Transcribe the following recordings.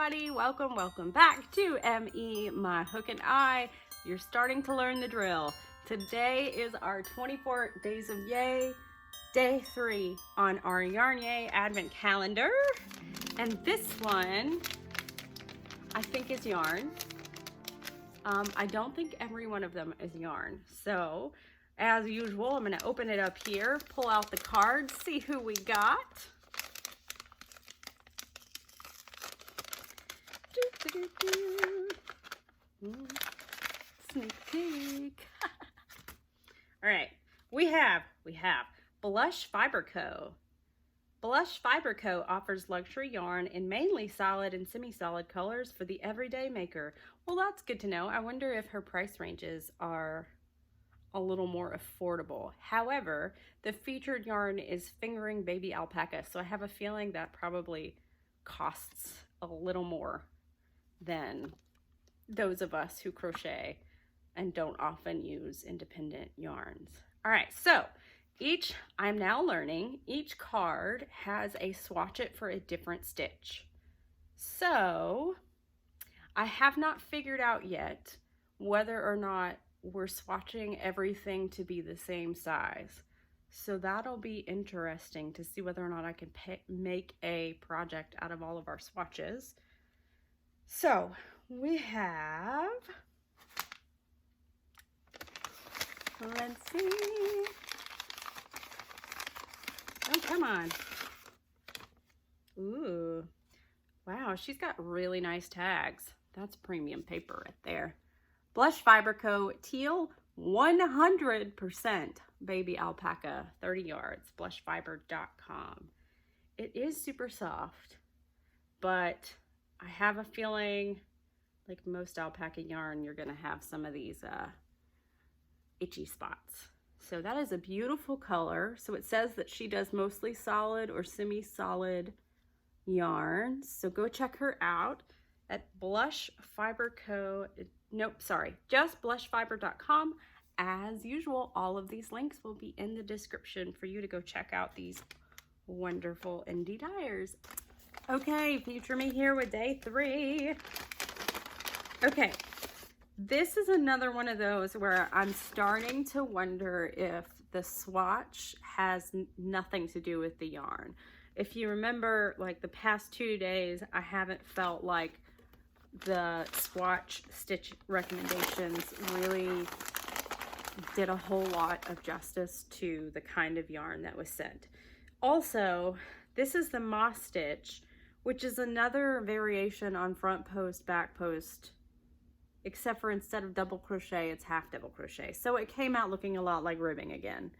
everybody, welcome back to ME My Hook and Eye. You're starting to learn the drill. Today is our 24 days of yay, day 3 on our Yarn Yay advent calendar, and this one I think is yarn. I don't think every one of them is yarn, so as usual I'm going to open it up here, pull out the cards, see who we got. Sneak peek. All right, we have Blush Fiber Co. Blush Fiber Co. offers luxury yarn in mainly solid and semi-solid colors for the everyday maker. Well, that's good to know. I wonder if her price ranges are a little more affordable. However, the featured yarn is fingering baby alpaca, so I have a feeling that probably costs a little more than those of us who crochet and don't often use independent yarns. All right, so I'm now learning, each card has a swatch it for a different stitch. So I have not figured out yet whether or not we're swatching everything to be the same size. So that'll be interesting to see whether or not I can make a project out of all of our swatches. So we have, let's see. Oh, come on. Ooh, wow, she's got really nice tags. That's premium paper right there. Blush Fiber Co. Teal 100% baby alpaca, 30 yards, blushfiber.com. It is super soft, but I have a feeling, like most alpaca yarn, you're gonna have some of these itchy spots. So that is a beautiful color. So it says that she does mostly solid or semi-solid yarns. So go check her out at Blush Fiber Co. Nope, sorry, just blushfiber.com. As usual, all of these links will be in the description for you to go check out these wonderful indie dyers. Okay, feature me here with day 3. Okay, this is another one of those where I'm starting to wonder if the swatch has nothing to do with the yarn. If you remember, like the past 2 days, I haven't felt like the swatch stitch recommendations really did a whole lot of justice to the kind of yarn that was sent. Also, this is the moss stitch, which is another variation on front post, back post, except for instead of double crochet, it's half double crochet. So it came out looking a lot like ribbing again.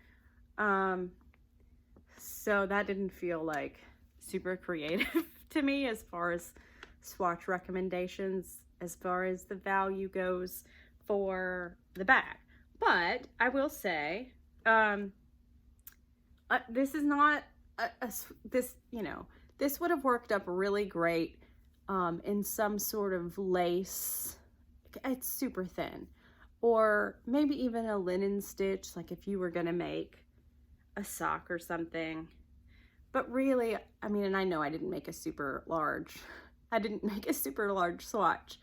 So that didn't feel like super creative to me as far as swatch recommendations, as far as the value goes for the bag. But I will say, this is not this would have worked up really great in some sort of lace. It's super thin, or maybe even a linen stitch, like if you were gonna make a sock or something. But really, I mean, and I know I didn't make a super large swatch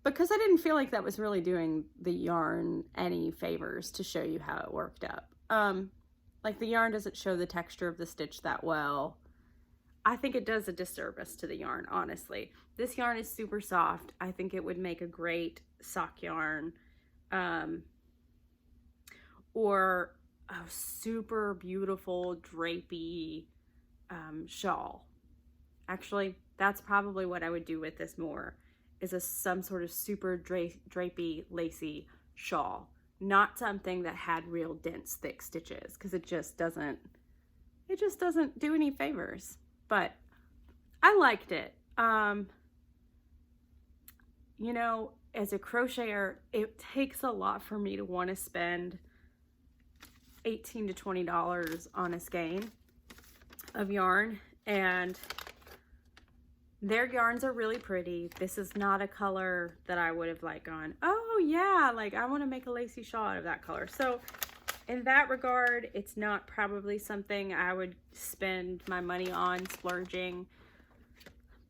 because I didn't feel like that was really doing the yarn any favors to show you how it worked up. Like the yarn doesn't show the texture of the stitch that well. I think it does a disservice to the yarn, honestly. This yarn is super soft. I think it would make a great sock yarn, or a super beautiful drapey shawl. Actually, that's probably what I would do with this more, is some sort of super drapey, lacy shawl. Not something that had real dense, thick stitches, because it just doesn't do any favors. But I liked it. You know, as a crocheter, it takes a lot for me to want to spend $18 to $20 on a skein of yarn, and their yarns are really pretty. This is not a color that I would have like gone, oh yeah, like I want to make a lacy shawl out of that color. So in that regard, it's not probably something I would spend my money on splurging.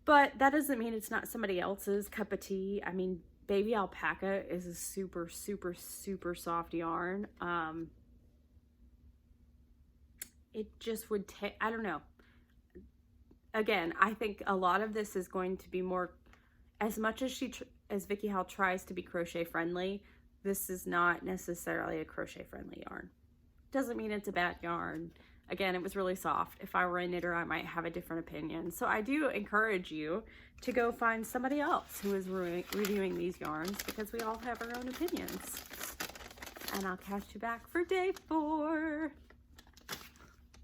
But that doesn't mean it's not somebody else's cup of tea. I mean, baby alpaca is a super, super, super soft yarn. It just would take, I don't know. Again, I think a lot of this is going to be more, as much as as Vicky Howell tries to be crochet friendly, this is not necessarily a crochet friendly yarn. Doesn't mean it's a bad yarn. Again, it was really soft. If I were a knitter, I might have a different opinion. So I do encourage you to go find somebody else who is reviewing these yarns, because we all have our own opinions. And I'll catch you back for day 4.